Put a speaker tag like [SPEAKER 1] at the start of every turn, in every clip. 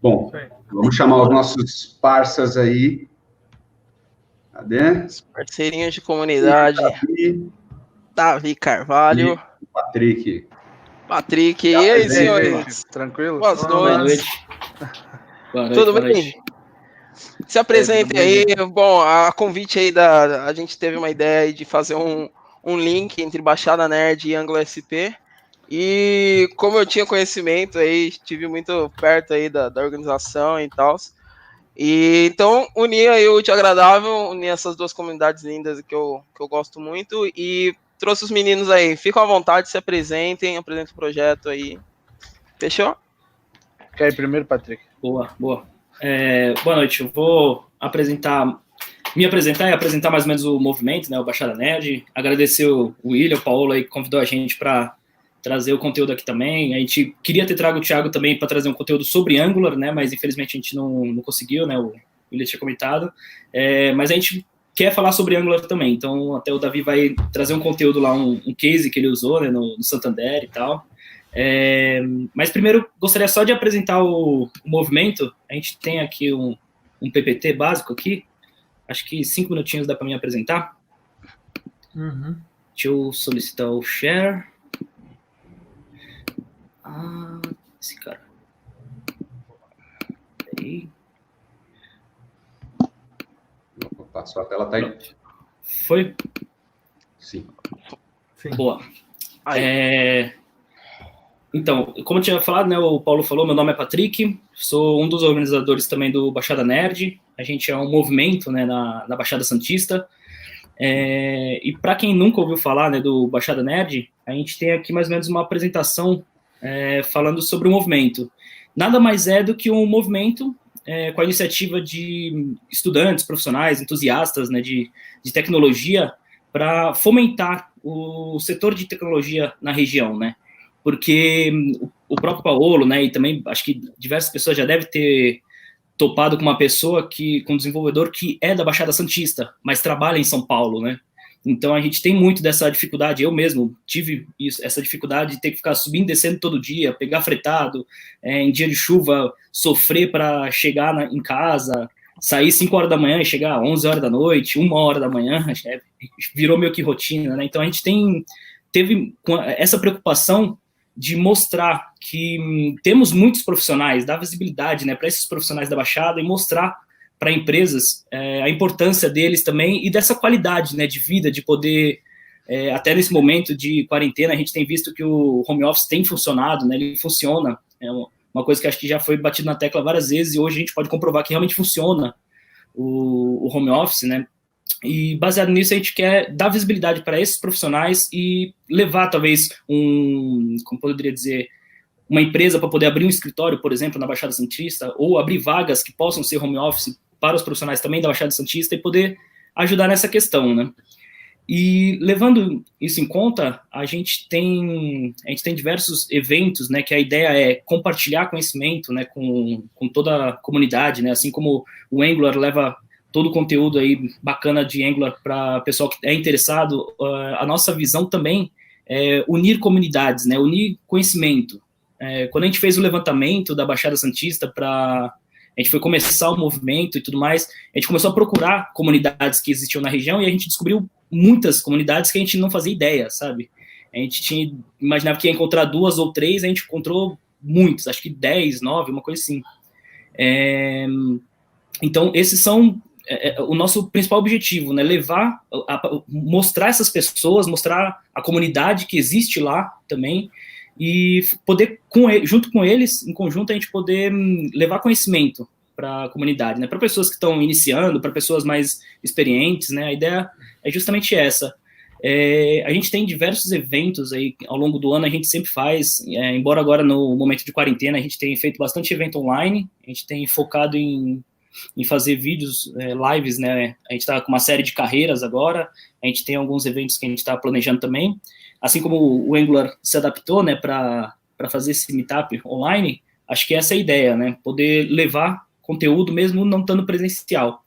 [SPEAKER 1] Bom, vamos chamar os nossos parceiros aí. Cadê?
[SPEAKER 2] Os parceirinhos de comunidade. Davi Carvalho.
[SPEAKER 1] Patrick.
[SPEAKER 2] E aí, senhores?
[SPEAKER 3] Tranquilo?
[SPEAKER 2] Boas noites.
[SPEAKER 4] Boa noite.
[SPEAKER 2] Tudo bem? Se apresentem aí. Bom, a convite aí a gente teve uma ideia aí de fazer um link entre Baixada Nerd e Angular SP. E como eu tinha conhecimento aí, estive muito perto aí da organização e tal. E então uni aí o útil ao agradável, uni essas duas comunidades lindas que eu gosto muito e trouxe os meninos aí. Ficam à vontade, se apresentem, apresentem o projeto aí. Fechou?
[SPEAKER 3] Quer ir primeiro, Patrick?
[SPEAKER 4] Boa. Boa noite. Eu vou me apresentar e apresentar mais ou menos o movimento, né, o Baixada Nerd. Agradecer o William, o Paulo aí que convidou a gente para trazer o conteúdo aqui também. A gente queria ter trago o Thiago também para trazer um conteúdo sobre Angular, né, mas infelizmente a gente não conseguiu, né, o William tinha comentado. Mas a gente quer falar sobre Angular também, então até o Davi vai trazer um conteúdo lá, um case que ele usou, né, no Santander e tal. Mas primeiro gostaria só de apresentar o movimento. A gente tem aqui um PPT básico aqui, acho que 5 minutinhos dá para me apresentar. Deixa eu solicitar o share. Esse cara aí.
[SPEAKER 1] Passou a tela, tá aí.
[SPEAKER 4] Foi?
[SPEAKER 1] Sim.
[SPEAKER 4] Boa. Então, como eu tinha falado, né, o Paulo falou, meu nome é Patrick, sou um dos organizadores também do Baixada Nerd. A gente é um movimento, né, na Baixada Santista. E para quem nunca ouviu falar, né, do Baixada Nerd, a gente tem aqui mais ou menos uma apresentação falando sobre o movimento. Nada mais é do que um movimento com a iniciativa de estudantes, profissionais, entusiastas, né, de tecnologia para fomentar o setor de tecnologia na região, né? Porque o próprio Paulo, né, e também acho que diversas pessoas já devem ter topado com uma pessoa com um desenvolvedor que é da Baixada Santista, mas trabalha em São Paulo, né? Então a gente tem muito dessa dificuldade, eu mesmo tive essa dificuldade de ter que ficar subindo e descendo todo dia, pegar fretado, em dia de chuva, sofrer para chegar em casa, sair 5 horas da manhã e chegar 11 horas da noite, 1 hora da manhã, virou meio que rotina, né? Então a gente teve essa preocupação de mostrar que temos muitos profissionais, dar visibilidade, né, para esses profissionais da Baixada e mostrar para empresas a importância deles também e dessa qualidade, né, de vida, de poder, até nesse momento de quarentena, a gente tem visto que o home office tem funcionado, né, ele funciona, é uma coisa que acho que já foi batido na tecla várias vezes e hoje a gente pode comprovar que realmente funciona o home office, né, e baseado nisso a gente quer dar visibilidade para esses profissionais e levar talvez como poderia dizer, uma empresa para poder abrir um escritório, por exemplo, na Baixada Santista, ou abrir vagas que possam ser home office para os profissionais também da Baixada Santista e poder ajudar nessa questão, né? E levando isso em conta, a gente tem diversos eventos, né, que a ideia é compartilhar conhecimento, né, com toda a comunidade, né, assim como o Angular leva todo o conteúdo aí bacana de Angular para pessoal que é interessado, a nossa visão também é unir comunidades, né, unir conhecimento. Quando a gente fez o levantamento da Baixada Santista a gente foi começar o movimento e tudo mais, a gente começou a procurar comunidades que existiam na região e a gente descobriu muitas comunidades que a gente não fazia ideia, sabe? A gente imaginava que ia encontrar 2 ou 3, a gente encontrou muitos, acho que 10, 9, uma coisa assim. Então, esses são o nosso principal objetivo, né? Mostrar essas pessoas, mostrar a comunidade que existe lá também, e poder, junto com eles, em conjunto, a gente poder levar conhecimento para a comunidade, né? Para pessoas que estão iniciando, para pessoas mais experientes, né? A ideia é justamente essa. A gente tem diversos eventos aí ao longo do ano, a gente sempre faz, embora agora no momento de quarentena a gente tenha feito bastante evento online, a gente tem focado em fazer vídeos, lives, né? A gente está com uma série de carreiras agora, a gente tem alguns eventos que a gente está planejando também, assim como o Angular se adaptou, né, para fazer esse meetup online, acho que essa é a ideia, né, poder levar conteúdo mesmo não estando presencial.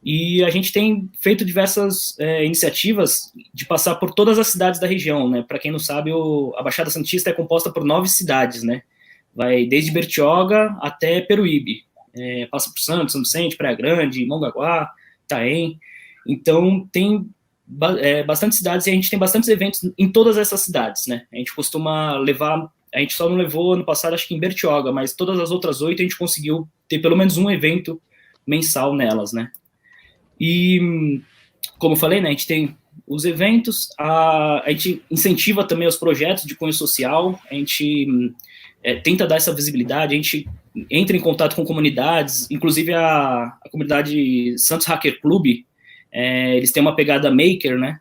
[SPEAKER 4] E a gente tem feito diversas iniciativas de passar por todas as cidades da região, né, para quem não sabe, a Baixada Santista é composta por 9 cidades, né, vai desde Bertioga até Peruíbe, passa por Santos, São Vicente, Praia Grande, Mongaguá, Itaém. Então tem bastante cidades e a gente tem bastantes eventos em todas essas cidades, né? A gente costuma levar, a gente só não levou ano passado, acho que em Bertioga, mas todas as outras 8 a gente conseguiu ter pelo menos um evento mensal nelas, né? E, como eu falei, né, a gente tem os eventos, a gente incentiva também os projetos de cunho social, a gente tenta dar essa visibilidade, a gente entra em contato com comunidades, inclusive a comunidade Santos Hacker Club, eles têm uma pegada maker, né?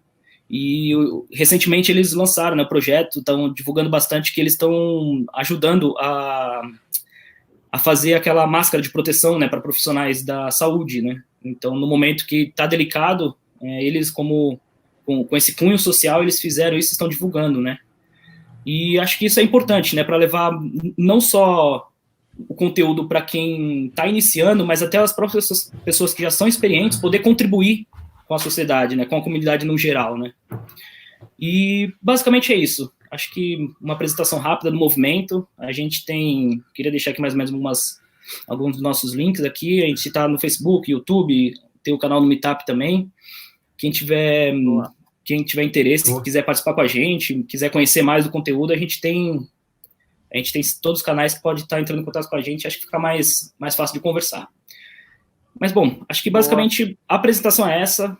[SPEAKER 4] E recentemente eles lançaram, né, o projeto, estão divulgando bastante que eles estão ajudando a fazer aquela máscara de proteção, né, para profissionais da saúde, né? Então, no momento que está delicado, eles, com esse cunho social, eles fizeram isso, estão divulgando, né? E acho que isso é importante, né, para levar não só o conteúdo para quem está iniciando, mas até as próprias pessoas que já são experientes poder contribuir com a sociedade, né, com a comunidade no geral, né. E basicamente é isso. Acho que uma apresentação rápida do movimento. A gente queria deixar aqui mais ou menos alguns dos nossos links aqui. A gente está no Facebook, YouTube, tem o canal no Meetup também. Quem tiver interesse, quiser participar com a gente, quiser conhecer mais do conteúdo, a gente tem todos os canais que pode estar entrando em contato com a gente. Acho que fica mais fácil de conversar. Mas, bom, acho que basicamente a apresentação é essa.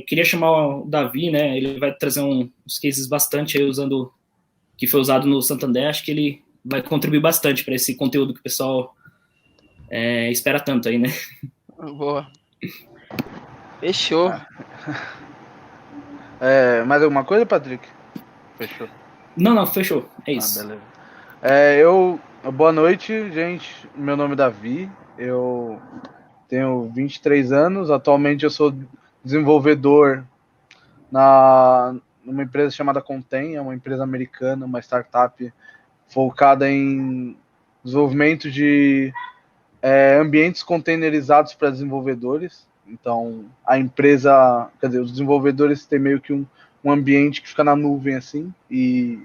[SPEAKER 4] Queria chamar o Davi, né? Ele vai trazer uns cases bastante aí que foi usado no Santander. Acho que ele vai contribuir bastante para esse conteúdo que o pessoal espera tanto aí, né?
[SPEAKER 2] Boa. Fechou.
[SPEAKER 3] Mais alguma coisa, Patrick? Fechou.
[SPEAKER 4] Não, fechou. É isso.
[SPEAKER 3] Beleza. Boa noite, gente. Meu nome é Davi. Eu tenho 23 anos, atualmente eu sou desenvolvedor numa empresa chamada Contém, é uma empresa americana, uma startup focada em desenvolvimento de ambientes containerizados para desenvolvedores. Então, a empresa, os desenvolvedores têm meio que um ambiente que fica na nuvem assim, e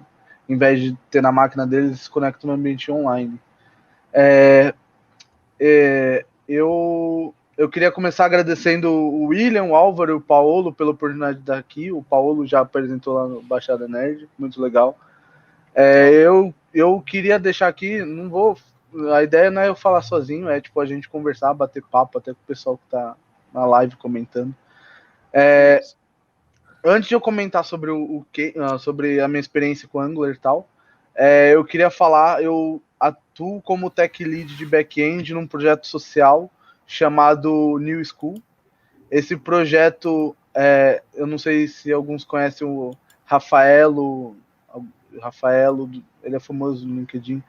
[SPEAKER 3] em vez de ter na máquina deles, eles se conectam no ambiente online. Eu queria começar agradecendo o William, o Álvaro e o Paulo pela oportunidade de estar aqui. O Paulo já apresentou lá no Baixada Nerd, muito legal. Eu queria deixar aqui, a ideia não é eu falar sozinho, é tipo a gente conversar, bater papo até com o pessoal que está na live comentando. Antes de eu comentar sobre sobre a minha experiência com Angular e tal, eu queria falar, eu atuo como tech lead de back-end num projeto social chamado New School. Esse projeto, eu não sei se alguns conhecem o Rafaelo, ele é famoso no LinkedIn.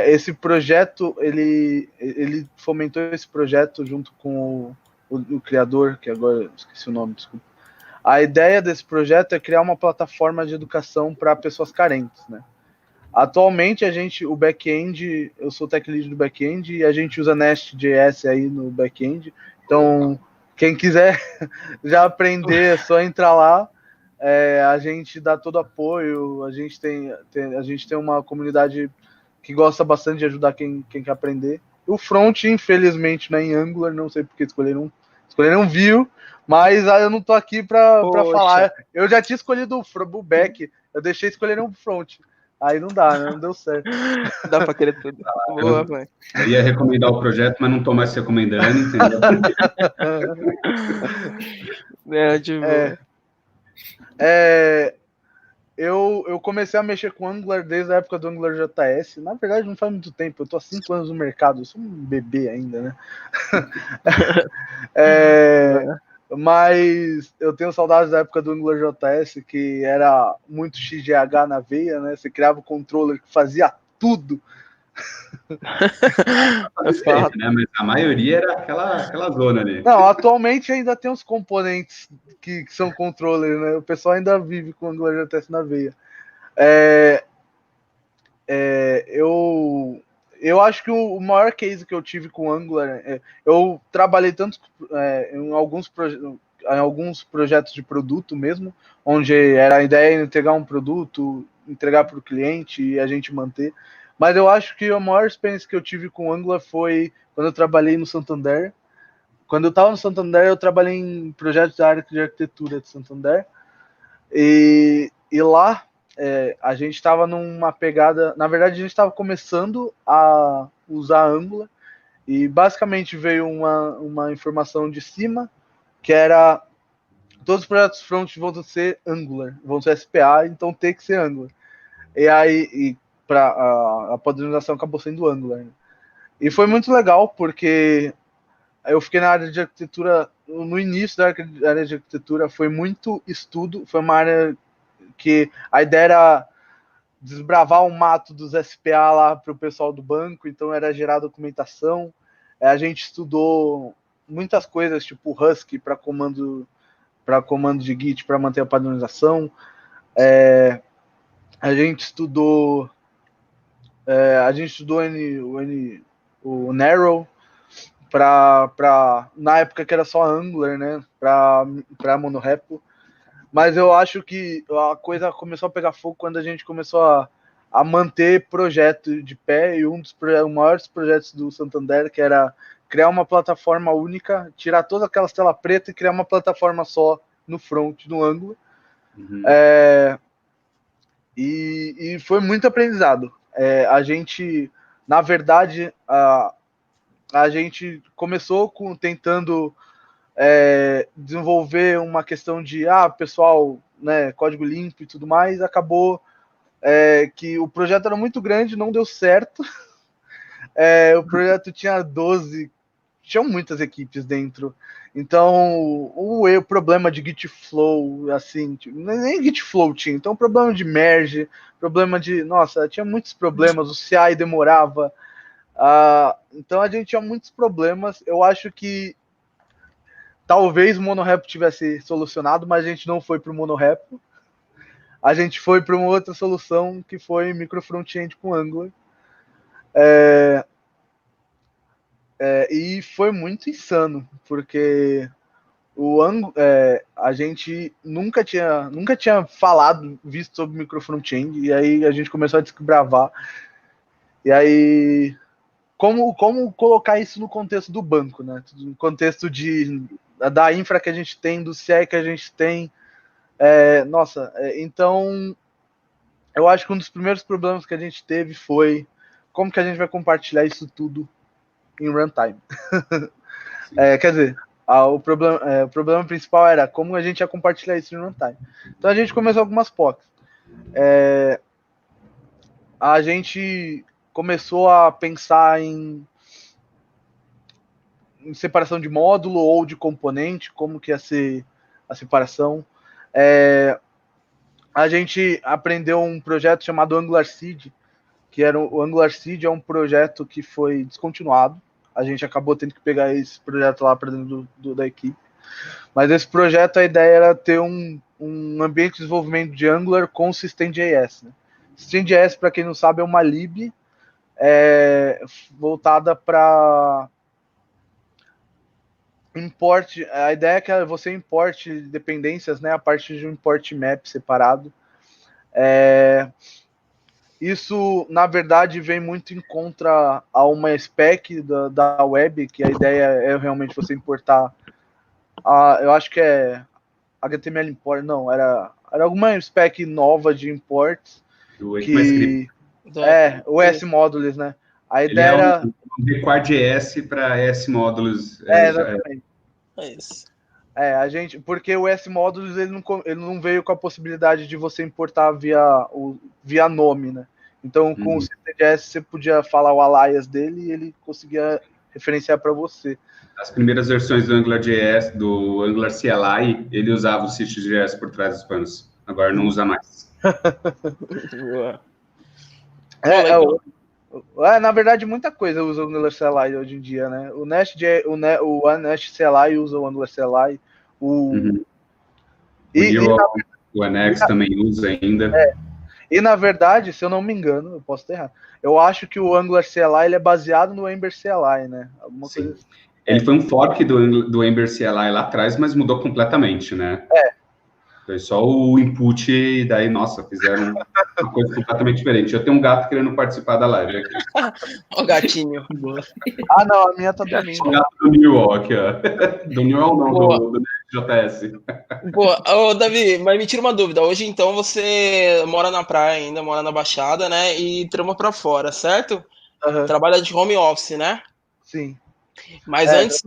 [SPEAKER 3] Esse projeto, ele fomentou esse projeto junto com o criador, que agora esqueci o nome, desculpa. A ideia desse projeto é criar uma plataforma de educação para pessoas carentes, né? Atualmente, o back-end, eu sou tech lead do back-end e a gente usa Nest.js aí no back-end. Então, quem quiser já aprender, é só entrar lá. A gente dá todo apoio, a gente tem uma comunidade que gosta bastante de ajudar quem quer aprender. O front, infelizmente, não é em Angular, não sei porque escolheram Vue, mas eu não tô aqui para falar. Eu já tinha escolhido o back, eu deixei escolher um front. Aí não dá, né? Não deu certo.
[SPEAKER 2] Dá para querer tudo. Boa, mãe.
[SPEAKER 1] Eu ia recomendar o projeto, mas não estou mais recomendando, entendeu?
[SPEAKER 3] Eu comecei a mexer com Angular desde a época do AngularJS. Na verdade, não faz muito tempo. Eu tô há 5 anos no mercado. Eu sou um bebê ainda, né? Mas eu tenho saudades da época do AngularJS, que era muito XGH na veia, né? Você criava o controller que fazia tudo.
[SPEAKER 1] Né? Mas a maioria era aquela zona ali.
[SPEAKER 3] Não, atualmente ainda tem os componentes que são controller, né? O pessoal ainda vive com o AngularJS na veia. Eu acho que o maior case que eu tive com Angular, eu trabalhei tanto em alguns projetos de produto mesmo, onde a ideia era entregar um produto, entregar para o cliente e a gente manter. Mas eu acho que a maior experiência que eu tive com Angular foi quando eu trabalhei no Santander. Quando eu estava no Santander, eu trabalhei em projetos da área de arquitetura de Santander. E lá a gente estava numa pegada... Na verdade, a gente estava começando a usar Angular. E basicamente veio uma informação de cima, que era... Todos os projetos front vão ser Angular, vão ser SPA, então tem que ser Angular. E aí, a padronização acabou sendo Angular. Né? E foi muito legal, porque eu fiquei na área de arquitetura, no início da área de arquitetura, foi muito estudo, foi uma área que a ideia era desbravar o mato dos SPA lá para o pessoal do banco, então era gerar documentação. A gente estudou muitas coisas, tipo Husky para comando de Git para manter a padronização. A gente estudou o Narrow na época que era só Angular, né, para monorepo. Mas eu acho que a coisa começou a pegar fogo quando a gente começou a manter projeto de pé, e um dos maiores projetos do Santander, que era criar uma plataforma única, tirar todas aquelas telas pretas e criar uma plataforma só no front, no Angular. Uhum. E foi muito aprendizado. A gente, na verdade, a gente começou tentando desenvolver uma questão de pessoal, né, código limpo e tudo mais. Acabou que o projeto era muito grande, não deu certo. O projeto tinham muitas equipes dentro. Então, o problema de Git Flow, assim, nem Git Flow tinha. Então, problema de merge, problema de... Nossa, tinha muitos problemas, o CI demorava. Então, a gente tinha muitos problemas. Eu acho que talvez o monorepo tivesse solucionado, mas a gente não foi para o monorepo. A gente foi para uma outra solução, que foi micro front-end com Angular. E foi muito insano, porque a gente nunca tinha visto sobre micro front-end, e aí a gente começou a desbravar. E aí, como colocar isso no contexto do banco, né? No contexto da infra que a gente tem, do CI que a gente tem. Então, eu acho que um dos primeiros problemas que a gente teve foi como que a gente vai compartilhar isso tudo em runtime. Quer dizer, o problema principal era como a gente ia compartilhar isso em runtime. Então a gente começou algumas POCs. A gente começou a pensar em separação de módulo ou de componente, como que ia ser a separação. A gente aprendeu um projeto chamado Angular Seed, que era o Angular Seed, é um projeto que foi descontinuado. A gente acabou tendo que pegar esse projeto lá para dentro da equipe. Mas esse projeto, a ideia era ter um ambiente de desenvolvimento de Angular com System.js. Né? System.js, para quem não sabe, é uma lib voltada para import. A ideia é que você importe dependências, né, a partir de um import map separado. Isso, na verdade, vem muito em contra a uma spec da web, que a ideia é realmente você importar, eu acho que é HTML import, não, era alguma spec nova de imports,
[SPEAKER 1] o
[SPEAKER 3] ES-Modules, né? A ideia era...
[SPEAKER 1] um require.js para ES-Modules.
[SPEAKER 3] Exatamente.
[SPEAKER 2] Isso.
[SPEAKER 3] A gente, porque o ES-Modules ele não veio com a possibilidade de você importar via nome, né? Então, com o System.js, você podia falar o alias dele e ele conseguia referenciar para você.
[SPEAKER 1] As primeiras versões do AngularJS, do Angular CLI, ele usava o System.js por trás dos panos. Agora não usa mais.
[SPEAKER 3] Na verdade, muita coisa usa o Angular CLI hoje em dia, né? O Nest CLI usa o Angular CLI.
[SPEAKER 1] O Annex também usa ainda.
[SPEAKER 3] E, na verdade, se eu não me engano, eu posso ter errado, eu acho que o Angular CLI ele é baseado no Ember CLI, né? Alguma
[SPEAKER 1] Sim.
[SPEAKER 3] coisa assim.
[SPEAKER 1] Ele foi um fork do Ember CLI lá atrás, mas mudou completamente, né? Foi só o input e daí, nossa, fizeram uma coisa completamente diferente. Eu tenho um gato querendo participar da live aqui.
[SPEAKER 2] Ó o gatinho.
[SPEAKER 3] Ah, não, a minha tá dormindo.
[SPEAKER 1] O gato do New, ó, aqui, ó. Do New não, do JS.
[SPEAKER 2] Boa. Ô, Davi, mas me tira uma dúvida. Hoje, então, você mora na praia ainda, mora na Baixada, né? E trampa pra fora, certo?
[SPEAKER 3] Uhum.
[SPEAKER 2] Trabalha de home office, né?
[SPEAKER 3] Sim.
[SPEAKER 2] Mas antes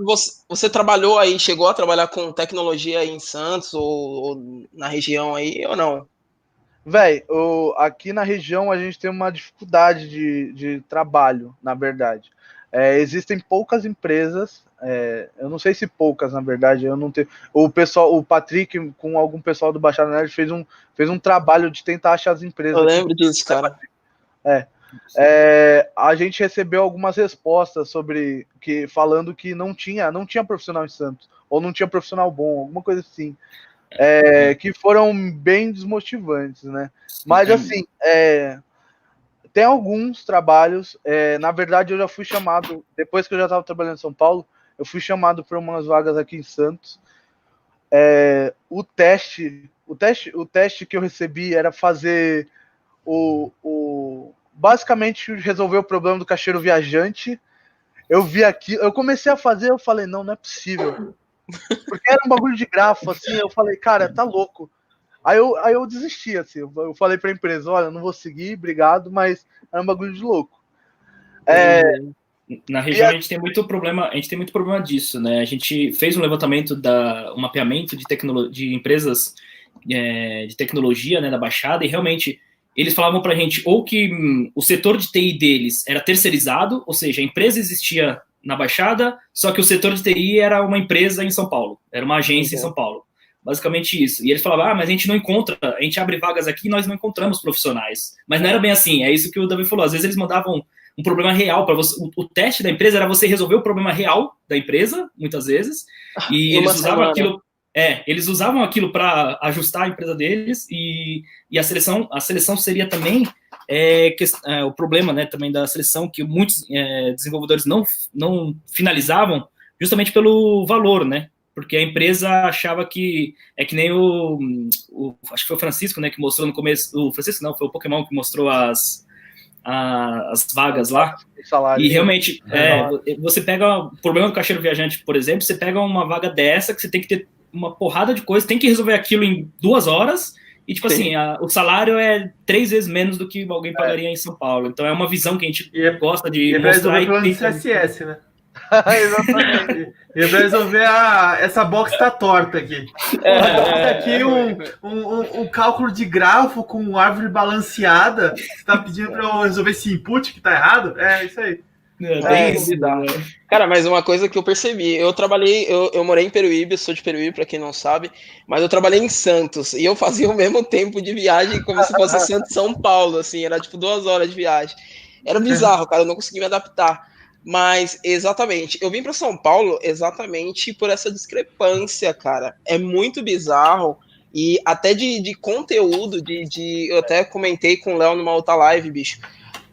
[SPEAKER 2] você trabalhou aí, chegou a trabalhar com tecnologia aí em Santos ou na região aí, ou não?
[SPEAKER 3] Véi, aqui na região a gente tem uma dificuldade de trabalho, na verdade. Existem poucas empresas, eu não sei se poucas, na verdade, eu não tenho. O Patrick, com algum pessoal do Baixada Nerd, fez um trabalho de tentar achar as empresas.
[SPEAKER 2] Eu lembro disso, cara.
[SPEAKER 3] A gente recebeu algumas respostas falando que não tinha profissional em Santos, ou não tinha profissional bom, alguma coisa assim, que foram bem desmotivantes, né? Mas assim, tem alguns trabalhos, na verdade eu já fui chamado, depois que eu já estava trabalhando em São Paulo, eu fui chamado para umas vagas aqui em Santos. O teste que eu recebi era fazer basicamente resolver o problema do caixeiro viajante. Eu vi aqui, eu comecei a fazer, eu falei, não é possível. Porque era um bagulho de grafo, assim, eu falei, cara, tá louco. Aí eu desisti, assim, eu falei pra empresa, olha, não vou seguir, obrigado, mas era um bagulho de louco.
[SPEAKER 4] Na região a gente tem muito problema disso, né? A gente fez um levantamento um mapeamento de empresas de tecnologia, né, da Baixada, e realmente eles falavam pra gente ou que o setor de TI deles era terceirizado, ou seja, a empresa existia na Baixada, só que o setor de TI era uma empresa em São Paulo, era uma agência em São Paulo. Basicamente isso. E eles falavam, mas a gente não encontra, a gente abre vagas aqui e nós não encontramos profissionais. Mas não era bem assim, é isso que o Davi falou. Às vezes eles mandavam um problema real para você. O teste da empresa era você resolver o problema real da empresa, muitas vezes, e eles usavam aquilo. Eles usavam aquilo para ajustar a empresa deles, e a seleção seria também o problema, né, também da seleção, que muitos desenvolvedores não finalizavam justamente pelo valor, né? Porque a empresa achava que que nem acho que foi o Francisco, né, que mostrou no começo. O Francisco não, foi o Pokémon que mostrou as vagas lá. E realmente, você pega o problema do caixeiro viajante, por exemplo, você pega uma vaga dessa que você tem que ter uma porrada de coisa, tem que resolver aquilo em 2 horas, e tipo assim, o salário é 3 vezes menos do que alguém pagaria em São Paulo. Então é uma visão que a gente gosta de mostrar.
[SPEAKER 5] E plano de CSS, né? Exatamente. E pra resolver essa box tá torta aqui. Aqui um cálculo de grafo com árvore balanceada. Você tá pedindo pra eu resolver esse input que tá errado? É isso aí.
[SPEAKER 2] Cara, mas uma coisa que eu percebi, eu morei em Peruíbe, eu sou de Peruíbe, pra quem não sabe, mas eu trabalhei em Santos, e eu fazia o mesmo tempo de viagem como se fosse Santos São Paulo, assim, era tipo 2 horas de viagem. Era bizarro, cara, eu não conseguia me adaptar. Mas, exatamente, eu vim para São Paulo exatamente por essa discrepância, cara. É muito bizarro. E até de conteúdo, eu até comentei com o Léo numa outra live, bicho.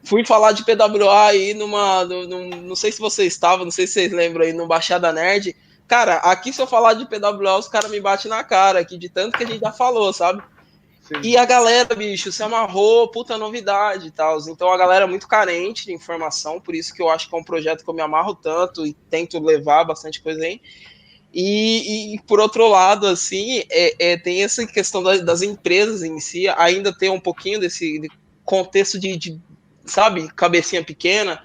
[SPEAKER 2] Fui falar de PWA aí não sei se você estava, não sei se vocês lembram aí, no Baixada Nerd. Cara, aqui se eu falar de PWA, os caras me batem na cara aqui, de tanto que a gente já falou, sabe? Sim. E a galera, bicho, se amarrou, puta novidade e tal. Então a galera é muito carente de informação, por isso que eu acho que é um projeto que eu me amarro tanto e tento levar bastante coisa aí. E por outro lado, assim, tem essa questão das empresas em si, ainda tem um pouquinho desse contexto de sabe, cabecinha pequena.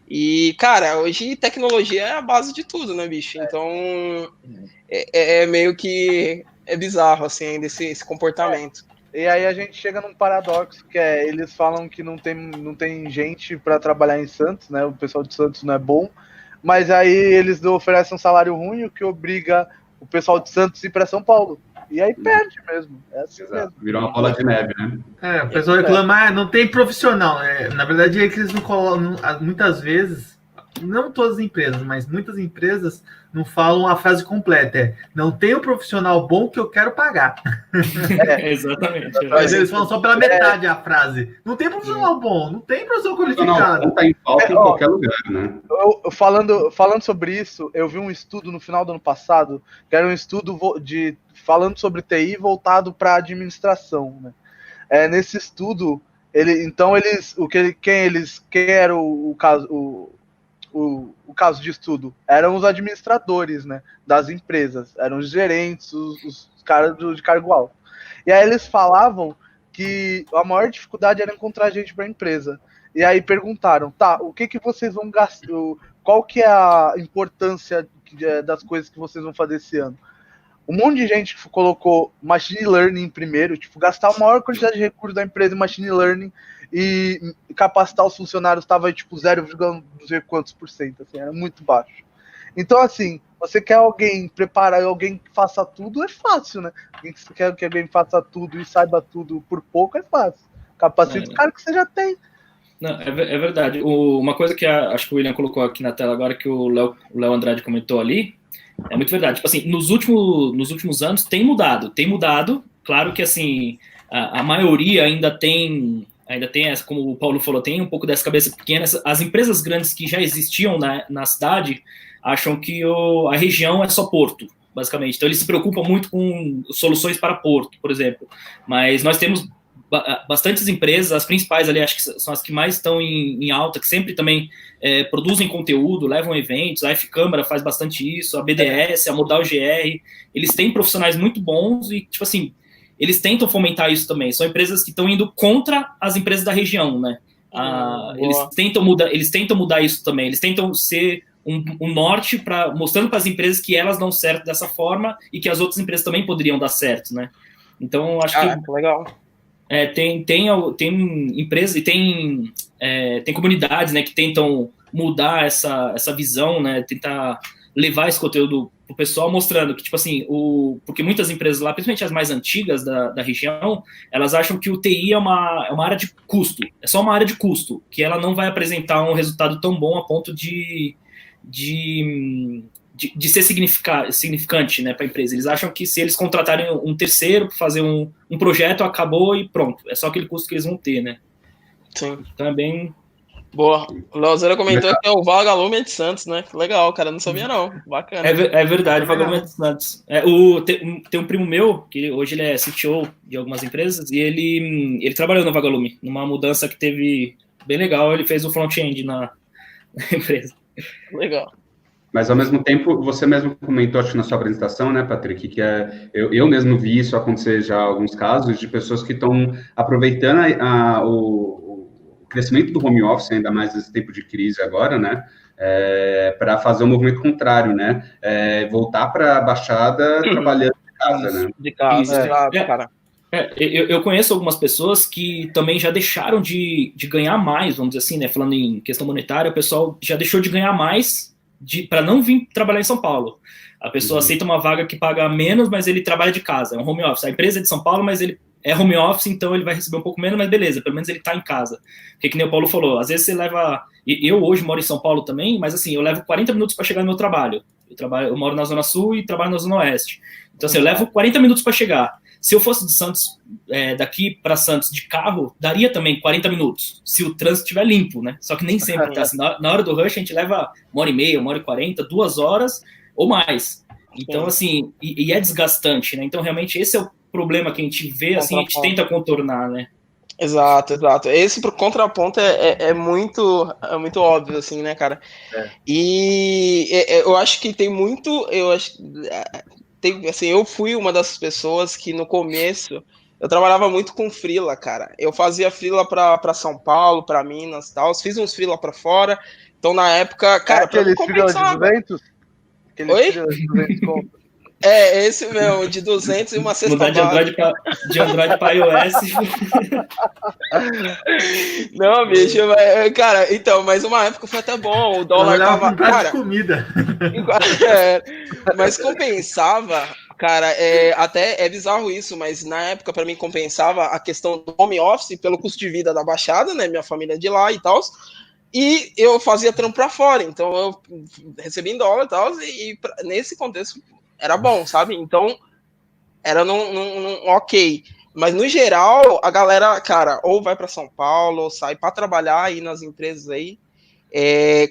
[SPEAKER 2] E, cara, hoje tecnologia é a base de tudo, né, bicho? Então meio que bizarro, assim, ainda esse comportamento.
[SPEAKER 3] E aí a gente chega num paradoxo, que eles falam que não tem gente para trabalhar em Santos, né? O pessoal de Santos não é bom, mas aí eles oferecem um salário ruim, o que obriga o pessoal de Santos a ir para São Paulo. E aí perde mesmo. É assim mesmo.
[SPEAKER 1] Virou uma bola de neve, né?
[SPEAKER 5] O pessoal reclama, não tem profissional. Na verdade é que eles não colocam, muitas vezes, não todas as empresas, mas muitas empresas não falam a frase completa, não tem um profissional bom que eu quero pagar.
[SPEAKER 4] Exatamente.
[SPEAKER 5] Mas eles falam só pela metade a frase. Não tem profissional bom, não tem profissional qualificado.
[SPEAKER 1] Não está em falta em qualquer lugar, né?
[SPEAKER 3] Falando sobre isso, eu vi um estudo no final do ano passado, que era um estudo falando sobre TI voltado para administração, né? Nesse estudo, quem era o caso de estudo eram os administradores, né, das empresas, eram os gerentes, os caras de cargo alto. E aí eles falavam que a maior dificuldade era encontrar gente para a empresa. E aí perguntaram, tá, o que vocês vão gastar, qual que é a importância das coisas que vocês vão fazer esse ano? Um monte de gente colocou machine learning primeiro, tipo, gastar a maior quantidade de recursos da empresa em machine learning e capacitar os funcionários estava tipo 0, não sei quantos por cento, assim, era muito baixo. Então, assim, você quer preparar alguém que faça tudo, é fácil, né? Você quer que alguém faça tudo e saiba tudo por pouco, é fácil. Capacita o cara que você já tem.
[SPEAKER 4] Não, é verdade. Uma coisa que acho que o William colocou aqui na tela agora, que o Léo Andrade comentou ali, é muito verdade. Tipo assim, nos últimos anos tem mudado. Claro que assim, a maioria ainda tem essa, como o Paulo falou, tem um pouco dessa cabeça pequena. As empresas grandes que já existiam na cidade acham que a região é só porto, basicamente. Então eles se preocupam muito com soluções para porto, por exemplo. Mas nós temos bastantes empresas, as principais ali, acho que são as que mais estão em alta, que sempre também produzem conteúdo, levam eventos, a F-Câmara faz bastante isso, a BDS, a Modal GR, eles têm profissionais muito bons e, tipo assim, eles tentam fomentar isso também, são empresas que estão indo contra as empresas da região, né? Eles tentam mudar isso também, eles tentam ser um norte, mostrando para as empresas que elas dão certo dessa forma e que as outras empresas também poderiam dar certo, né? Então, acho que...
[SPEAKER 2] legal.
[SPEAKER 4] Tem empresas e tem comunidades, né, que tentam mudar essa visão, né, tentar levar esse conteúdo pro pessoal, mostrando que, tipo assim, porque muitas empresas lá, principalmente as mais antigas da região, elas acham que o TI é uma área de custo, é só uma área de custo, que ela não vai apresentar um resultado tão bom a ponto de ser significante, né, para a empresa. Eles acham que se eles contratarem um terceiro para fazer um projeto, acabou e pronto. É só aquele custo que eles vão ter, né?
[SPEAKER 2] Sim.
[SPEAKER 4] Então é bem...
[SPEAKER 2] Boa. O Leozeira comentou que é o Vagalume é de Santos, né? Legal, cara, não sabia não. Bacana.
[SPEAKER 4] É verdade, o Vagalume é de Santos. Tem um primo meu, que hoje ele é CTO de algumas empresas, e ele trabalhou no Vagalume, numa mudança que teve bem legal, ele fez o front-end na empresa.
[SPEAKER 2] Legal.
[SPEAKER 1] Mas, ao mesmo tempo, você mesmo comentou, acho que na sua apresentação, né, Patrick, que eu mesmo vi isso acontecer já alguns casos de pessoas que estão aproveitando o crescimento do home office, ainda mais nesse tempo de crise agora, né, para fazer um movimento contrário, né, voltar para a Baixada trabalhando de casa, né.
[SPEAKER 2] De casa, cara.
[SPEAKER 4] Eu conheço algumas pessoas que também já deixaram de ganhar mais, vamos dizer assim, né, falando em questão monetária, o pessoal já deixou de ganhar mais para não vir trabalhar em São Paulo. A pessoa aceita uma vaga que paga menos, mas ele trabalha de casa, é um home office. A empresa é de São Paulo, mas ele é home office, então ele vai receber um pouco menos, mas beleza, pelo menos ele tá em casa. Porque que nem o Paulo falou, às vezes você leva... Eu hoje moro em São Paulo também, mas assim, eu levo 40 minutos para chegar no meu trabalho. Eu moro na Zona Sul e trabalho na Zona Oeste. Então assim, eu levo 40 minutos para chegar. Se eu fosse de Santos, daqui para Santos de carro, daria também 40 minutos, se o trânsito estiver limpo, né? Só que nem sempre tá assim. Na hora do rush, a gente leva 1h30, 1h40, 2 horas ou mais. Então, assim, e é desgastante, né? Então, realmente, esse é o problema que a gente vê, assim, a gente tenta contornar, né?
[SPEAKER 2] Exato. Esse pro contraponto é muito óbvio, assim, né, cara? E eu acho que tem muito... eu fui uma das pessoas que no começo eu trabalhava muito com freela, cara. Eu fazia freela para São Paulo, para Minas e tal. Fiz uns freela para fora. Então, na época, cara,
[SPEAKER 3] aquele freela de 200?
[SPEAKER 2] Oi?
[SPEAKER 3] Freela de 200 conto.
[SPEAKER 2] Esse mesmo, de 200 e uma cesta
[SPEAKER 4] básica. De Android para iOS.
[SPEAKER 2] Não, bicho, cara, então, mas uma época foi até bom, o dólar tava...
[SPEAKER 5] Cara, comida.
[SPEAKER 2] Mas compensava, cara, até é bizarro isso, mas na época para mim compensava a questão do home office pelo custo de vida da Baixada, né, minha família é de lá e tal, E eu fazia trampo para fora, então eu recebia em dólar e tal, e nesse contexto era bom, sabe? Então era ok. Mas no geral, a galera, cara, ou vai para São Paulo, ou sai para trabalhar aí nas empresas aí.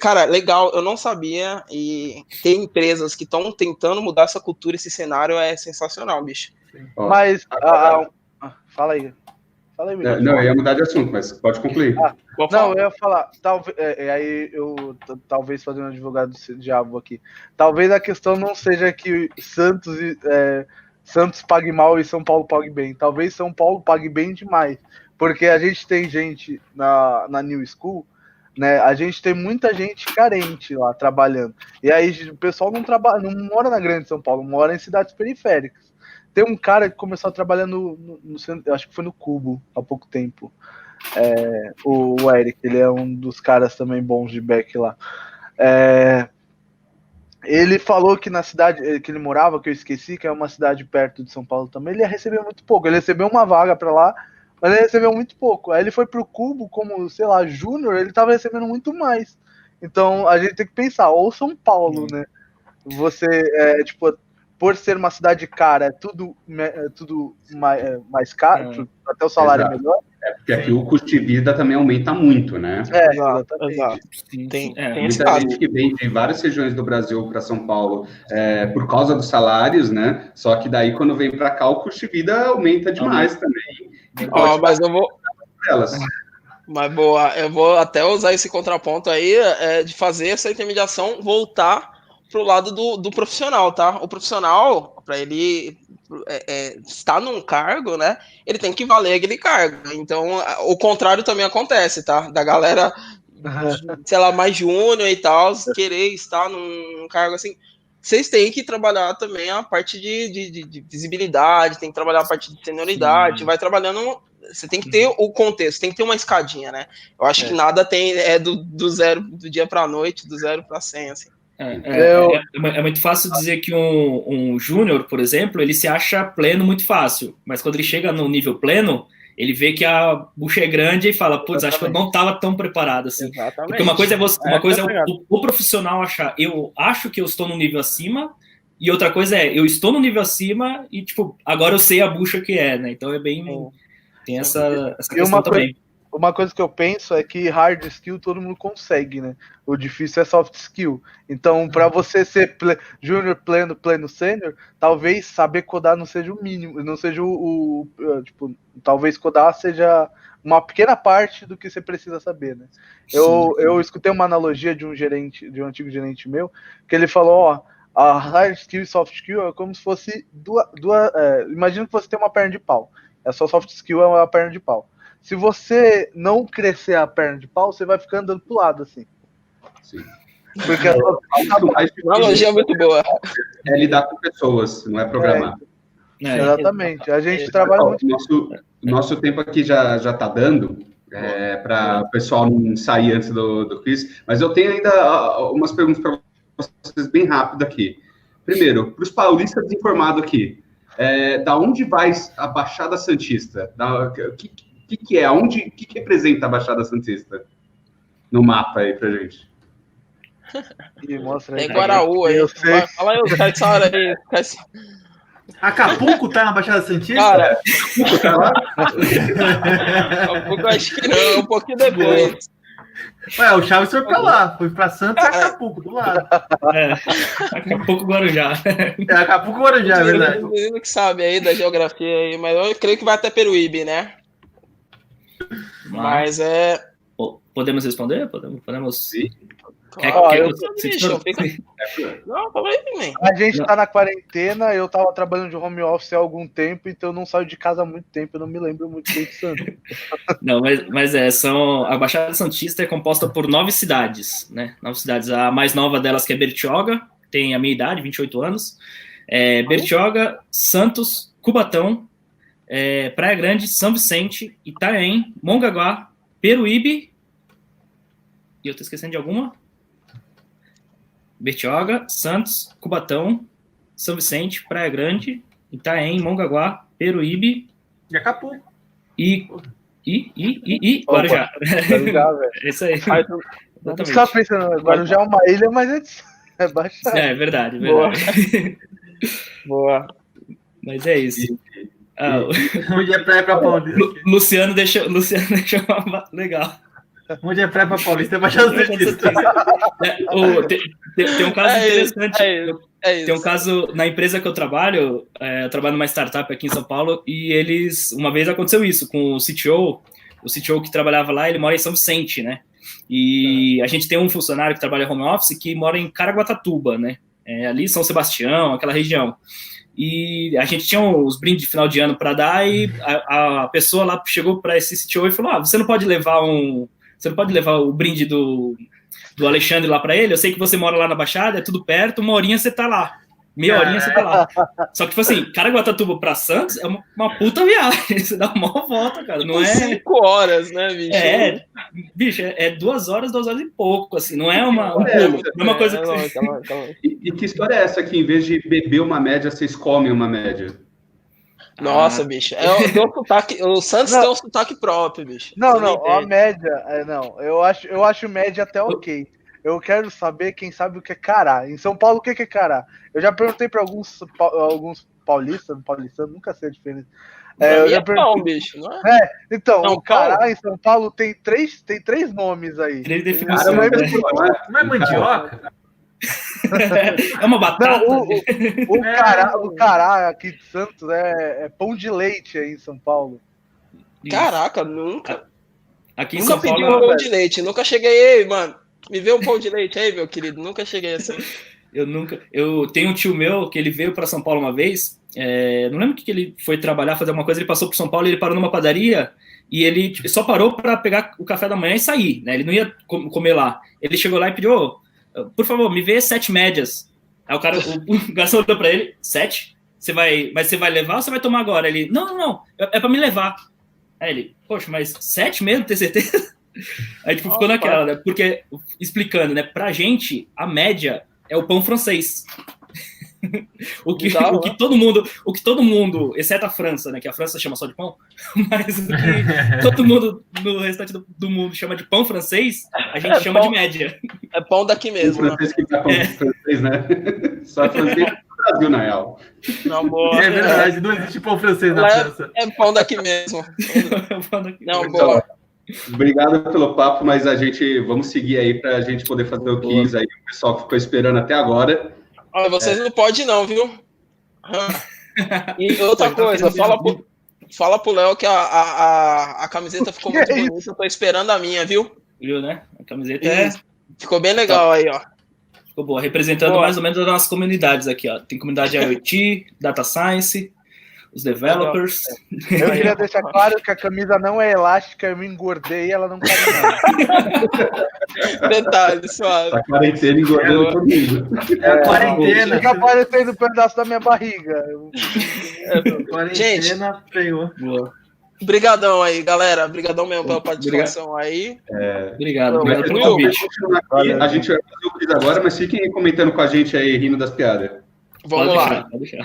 [SPEAKER 2] Cara, legal, eu não sabia, e tem empresas que estão tentando mudar essa cultura, esse cenário é sensacional, bicho.
[SPEAKER 3] Mas, fala aí. Fala aí, Miguel.
[SPEAKER 1] Não, eu ia mudar de assunto, mas pode concluir.
[SPEAKER 3] Não, eu ia falar, aí eu talvez fazendo um advogado do diabo aqui. Talvez a questão não seja que Santos pague mal e São Paulo pague bem. Talvez São Paulo pague bem demais. Porque a gente tem gente na New School, né? A gente tem muita gente carente lá trabalhando. E aí o pessoal não mora na grande São Paulo, mora em cidades periféricas. Tem um cara que começou a trabalhar no centro, acho que foi no Cubo há pouco tempo. O Eric, ele é um dos caras também bons de back lá. Ele falou que na cidade que ele morava, que eu esqueci, que é uma cidade perto de São Paulo também, ele recebeu muito pouco. Ele recebeu uma vaga para lá, mas ele recebeu muito pouco. Aí ele foi pro Cubo como, sei lá, júnior, ele tava recebendo muito mais. Então a gente tem que pensar, ou São Paulo, né? Você, por ser uma cidade cara, é tudo mais caro, até o salário é melhor.
[SPEAKER 1] Porque aqui o custo de vida também aumenta muito, né?
[SPEAKER 2] Exato. Tem
[SPEAKER 1] muita gente que vem de várias regiões do Brasil para São Paulo por causa dos salários, né? Só que daí, quando vem para cá, o custo de vida aumenta demais também.
[SPEAKER 2] Mas eu vou... Mas boa, eu vou até usar esse contraponto aí de fazer essa intermediação voltar pro lado do profissional, tá? O profissional, para ele estar num cargo, né? Ele tem que valer aquele cargo. Então, o contrário também acontece, tá? Da galera, sei lá, mais júnior e tal, querer estar num cargo assim. Vocês têm que trabalhar também a parte de visibilidade, tem que trabalhar a parte de senioridade, vai trabalhando. Você tem que ter o contexto, tem que ter uma escadinha, né? Eu acho que nada tem do zero, do dia para a noite, do 0 para 100, assim.
[SPEAKER 4] É muito fácil dizer que um júnior, por exemplo, ele se acha pleno muito fácil, mas quando ele chega no nível pleno, ele vê que a bucha é grande e fala, putz, acho que eu não estava tão preparado assim. Exatamente. Porque uma coisa é o profissional achar, eu acho que eu estou no nível acima, e outra coisa eu estou no nível acima e, tipo, agora eu sei a bucha que é, né? Então é bem... Tem essa questão também.
[SPEAKER 3] Uma coisa que eu penso é que hard skill todo mundo consegue, né? O difícil é soft skill. Então, para você ser júnior, pleno, sênior, talvez saber codar não seja o mínimo, não seja talvez codar seja uma pequena parte do que você precisa saber, né? Eu escutei uma analogia de um antigo gerente meu, que ele falou, a hard skill e soft skill é como se fosse imagina que você tem uma perna de pau. A sua soft skill é uma perna de pau. Se você não crescer a perna de pau, você vai ficar andando pro lado, assim.
[SPEAKER 1] Sim.
[SPEAKER 3] Porque
[SPEAKER 2] uma analogia muito boa.
[SPEAKER 1] É lidar com pessoas, não é programar.
[SPEAKER 3] Exatamente. A gente trabalha muito...
[SPEAKER 1] Nosso tempo aqui já está dando, para o pessoal não sair antes do quiz, mas eu tenho ainda umas perguntas para vocês bem rápido aqui. Primeiro, para os paulistas desinformados aqui, da onde vai a Baixada Santista? O que é? O que representa a Baixada Santista? No mapa aí pra gente.
[SPEAKER 3] Mostra aí.
[SPEAKER 2] Tem Guaraú aí. Fala aí os caras aí.
[SPEAKER 5] Acapulco tá na Baixada Santista?
[SPEAKER 2] Cara,
[SPEAKER 1] Acapulco tá lá?
[SPEAKER 2] Acapulco acho que não, um pouquinho depois.
[SPEAKER 5] O Chaves foi pra lá, foi pra Santos e Acapulco, do lado.
[SPEAKER 4] Acapulco, Guarujá.
[SPEAKER 5] Acapulco, Guarujá, é verdade.
[SPEAKER 2] O menino que sabe aí da geografia aí, mas eu creio que vai até Peruíbe, né? Mas
[SPEAKER 4] Podemos responder? Podemos...
[SPEAKER 1] Sim.
[SPEAKER 2] Não, fala aí também.
[SPEAKER 3] A gente tá na quarentena, eu tava trabalhando de home office há algum tempo, então eu não saio de casa há muito tempo, eu não me lembro muito bem de Santos.
[SPEAKER 4] Não, mas a Baixada Santista é composta por 9 cidades, né? 9 cidades. A mais nova delas que é Bertioga, tem a minha idade, 28 anos. Bertioga, Santos, Cubatão, Praia Grande, São Vicente, Itanhaém, Mongaguá, Peruíbe, e eu tô esquecendo de alguma? Bertioga, Santos, Cubatão, São Vicente, Praia Grande, Itanhaém, Mongaguá, Peruíbe
[SPEAKER 5] e Acapulco.
[SPEAKER 4] E Guarujá. É isso aí.
[SPEAKER 3] Os caras pensando, Guarujá é uma ilha, mas é baixado.
[SPEAKER 4] É verdade, verdade.
[SPEAKER 2] Boa.
[SPEAKER 4] Mas é isso.
[SPEAKER 5] Onde é praia pra Paulista?
[SPEAKER 4] Luciano deixou legal.
[SPEAKER 5] Onde é praia pra Paulista é Baixada Santista.
[SPEAKER 4] Tem um caso interessante.
[SPEAKER 2] É isso.
[SPEAKER 4] Tem um caso na empresa que eu trabalho numa startup aqui em São Paulo, e uma vez aconteceu isso com o CTO que trabalhava lá, ele mora em São Vicente, né? E a gente tem um funcionário que trabalha home office que mora em Caraguatatuba, né? Ali São Sebastião, aquela região. E a gente tinha os brindes de final de ano para dar, e a pessoa lá chegou para esse CTO e falou: você não pode levar o brinde do Alexandre lá para ele? Eu sei que você mora lá na Baixada, é tudo perto, uma horinha você tá lá. Meia horinha você tá lá. Só que, tipo assim, Caraguatatuba pra Santos é uma puta viagem. Você dá uma volta, cara. Não é
[SPEAKER 2] 5 horas, né, bicho?
[SPEAKER 4] Bicho, 2 horas e pouco, assim. Não é uma coisa que você...
[SPEAKER 1] E que história é essa que, em vez de beber uma média, vocês comem uma média?
[SPEAKER 2] Nossa, bicho. O Santos tem um sotaque próprio, bicho.
[SPEAKER 3] Não, a média. Eu acho média até ok. Eu quero saber quem sabe o que é cará. Em São Paulo, o que é cará? Eu já perguntei para alguns paulistas, nunca sei a diferença.
[SPEAKER 2] Bicho, não é?
[SPEAKER 3] Então, o cará em São Paulo tem três nomes aí.
[SPEAKER 4] 3 definições.
[SPEAKER 5] Não é mandioca?
[SPEAKER 4] É uma batata?
[SPEAKER 3] Não, o cará aqui de Santos é pão de leite aí em São Paulo.
[SPEAKER 2] Caraca, nunca.
[SPEAKER 4] Aqui em
[SPEAKER 2] Nunca
[SPEAKER 4] São
[SPEAKER 2] pedi
[SPEAKER 4] Paulo,
[SPEAKER 2] um pão de leite, nunca cheguei, mano. Me vê um pão de leite aí, meu querido. Nunca cheguei assim.
[SPEAKER 4] Eu tenho um tio meu que ele veio para São Paulo uma vez. Não lembro que ele foi trabalhar, fazer alguma coisa. Ele passou por São Paulo e ele parou numa padaria. E ele só parou para pegar o café da manhã e sair, né? Ele não ia comer lá. Ele chegou lá e pediu: por favor, me vê 7 médias. Aí o garçom olhou para ele: 7? Mas você vai levar ou você vai tomar agora? Ele: não, é para me levar. Aí ele: poxa, mas 7 mesmo, tem certeza? Aí tipo, ficou naquela, né? Porque, explicando, né? Pra gente, a média é o pão francês. o que todo mundo, exceto a França, né? Que a França chama só de pão, mas o que todo mundo no restante do mundo chama de pão francês, a gente chama de média.
[SPEAKER 2] É pão daqui mesmo.
[SPEAKER 1] O francês que dá pão francês, né? Só francês no Brasil, na real.
[SPEAKER 2] Não, boa.
[SPEAKER 5] É verdade, não existe pão francês na França.
[SPEAKER 2] É pão daqui mesmo. Não,
[SPEAKER 1] boa. Obrigado pelo papo, mas vamos seguir aí para a gente poder fazer o quiz aí, o pessoal que ficou esperando até agora.
[SPEAKER 2] Olha, vocês não podem não, viu? E outra coisa, fala pro Léo que a camiseta ficou muito bonita, eu tô esperando a minha, viu?
[SPEAKER 4] Viu, né? A camiseta
[SPEAKER 2] ficou bem legal aí, ó.
[SPEAKER 4] Ficou boa, representando mais ou menos as nossas comunidades aqui, ó. Tem comunidade IoT, Data Science, os developers.
[SPEAKER 3] Eu queria deixar claro que a camisa não é elástica, eu me engordei e ela não cabe nada.
[SPEAKER 2] Detalhe, suave.
[SPEAKER 1] A quarentena engordando comigo.
[SPEAKER 5] É a quarentena.
[SPEAKER 3] Fica aparecendo um pedaço da minha barriga.
[SPEAKER 5] Quarentena pegou.
[SPEAKER 2] Obrigadão aí, galera. Obrigadão mesmo pela participação aí.
[SPEAKER 4] Obrigado pelo convite.
[SPEAKER 1] A gente vai fazer o quiz agora, mas fiquem comentando com a gente aí, rindo das piadas.
[SPEAKER 2] Vamos lá.
[SPEAKER 4] Pode deixar.